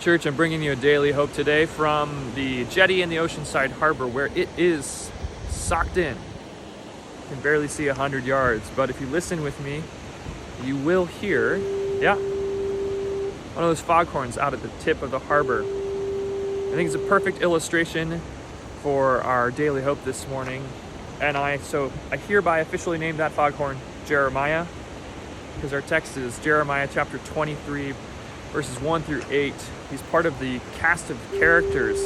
Church, I'm bringing you a daily hope today from the jetty in the Oceanside Harbor, where it is socked in. You can barely see 100 yards, but if you listen with me, you will hear, one of those foghorns out at the tip of the harbor. I think it's a perfect illustration for our daily hope this morning. And I hereby officially named that foghorn Jeremiah, because our text is Jeremiah chapter 23, verses 1 through 8. He's part of the cast of characters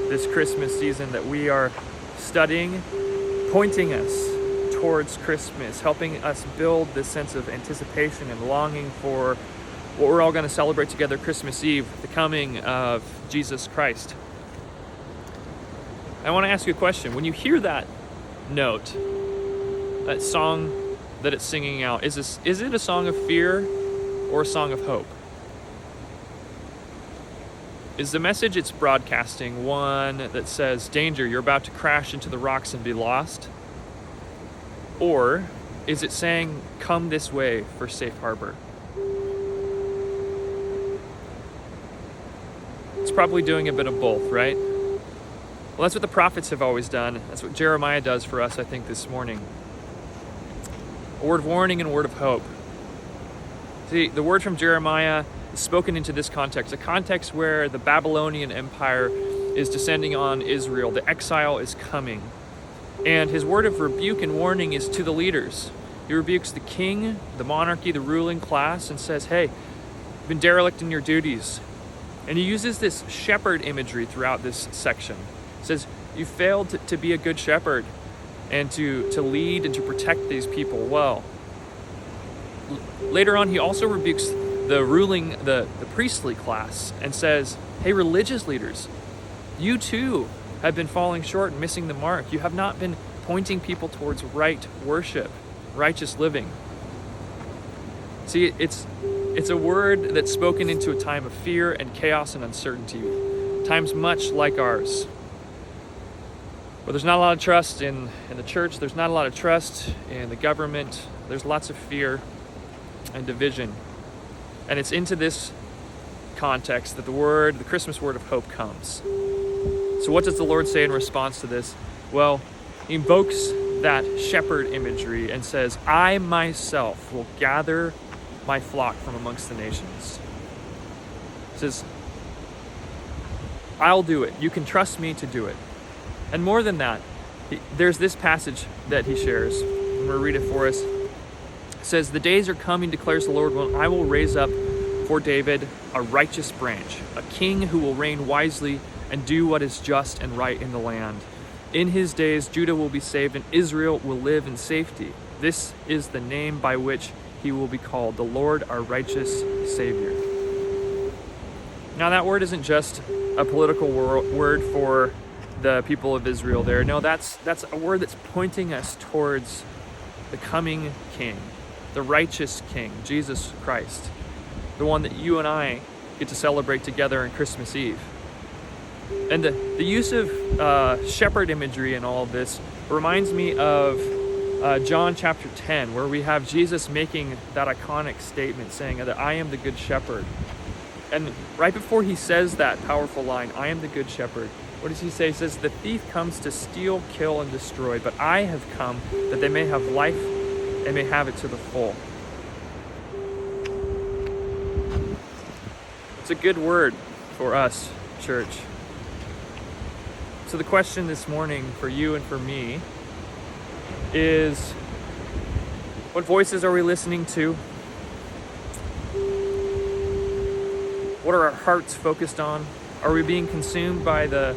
this Christmas season that we are studying, pointing us towards Christmas, helping us build this sense of anticipation and longing for what we're all going to celebrate together Christmas Eve, the coming of Jesus Christ. I want to ask you a question. When you hear that note, that song that it's singing out, is it a song of fear or a song of hope? Is the message it's broadcasting one that says, danger, you're about to crash into the rocks and be lost? Or is it saying, come this way for safe harbor? It's probably doing a bit of both, right? Well, that's what the prophets have always done. That's what Jeremiah does for us, I think, this morning. A word of warning and a word of hope. See, the word from Jeremiah is spoken into this context, a context where the Babylonian Empire is descending on Israel. The exile is coming. And his word of rebuke and warning is to the leaders. He rebukes the king, the monarchy, the ruling class, and says, hey, you've been derelict in your duties. And he uses this shepherd imagery throughout this section. He says, you failed to be a good shepherd and to lead and to protect these people well. Later on, he also rebukes the priestly class and says, hey, religious leaders, you too have been falling short and missing the mark. You have not been pointing people towards right worship, righteous living. See, it's a word that's spoken into a time of fear and chaos and uncertainty, times much like ours, where there's not a lot of trust in the church, there's not a lot of trust in the government, there's lots of fear and division. And it's into this context that the Christmas word of hope comes. So what does the Lord say in response to this? Well, he invokes that shepherd imagery and says, I myself will gather my flock from amongst the nations. He says, I'll do it. You can trust me to do it. And more than that, there's this passage that he shares. I'm going to read it for us. It says, the days are coming, declares the Lord, when I will raise up for David a righteous branch, a king who will reign wisely and do what is just and right in the land. In his days, Judah will be saved and Israel will live in safety. This is the name by which he will be called, the Lord our righteous Savior. Now that word isn't just a political word for the people of Israel there. No, that's a word that's pointing us towards the coming King, the righteous King, Jesus Christ, the one that you and I get to celebrate together on Christmas Eve. And the use of shepherd imagery in all of this reminds me of John chapter 10, where we have Jesus making that iconic statement saying that I am the good shepherd. And right before he says that powerful line, I am the good shepherd, what does he say? He says, the thief comes to steal, kill, and destroy, but I have come that they may have life and may have it to the full. It's a good word for us, church. So the question this morning for you and for me is, what voices are we listening to? What are our hearts focused on? Are we being consumed by the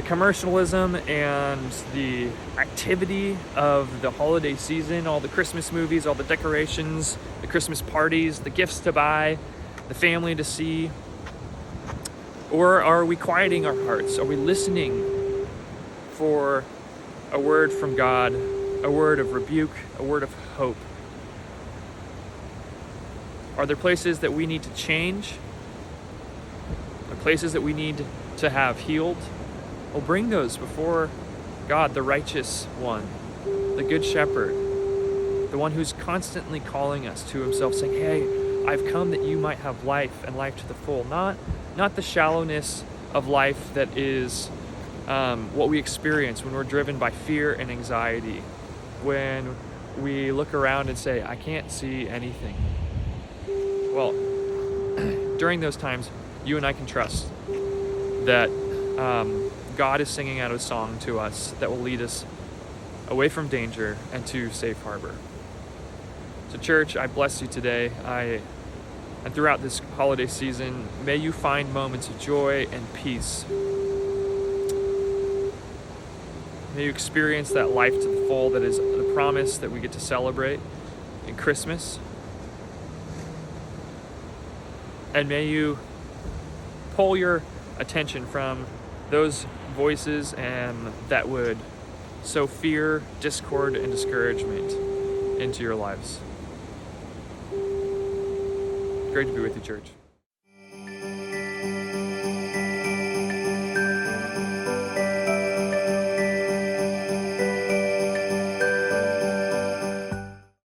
commercialism and the activity of the holiday season, all the Christmas movies, all the decorations, the Christmas parties, the gifts to buy, the family to see? Or are we quieting our hearts? Are we listening for a word from God, a word of rebuke, a word of hope? Are there places that we need to change? Are places that we need to have healed? Well, bring those before God, the righteous one, the good shepherd, the one who's constantly calling us to himself, saying, hey, I've come that you might have life and life to the full, not not the shallowness of life that is what we experience when we're driven by fear and anxiety, when we look around and say, I can't see anything. Well, during those times, you and I can trust that God is singing out a song to us that will lead us away from danger and to safe harbor. So church, I bless you today. And throughout this holiday season, may you find moments of joy and peace. May you experience that life to the full that is the promise that we get to celebrate in Christmas. And may you pull your attention from those voices and that would sow fear, discord, and discouragement into your lives. Great to be with you, church.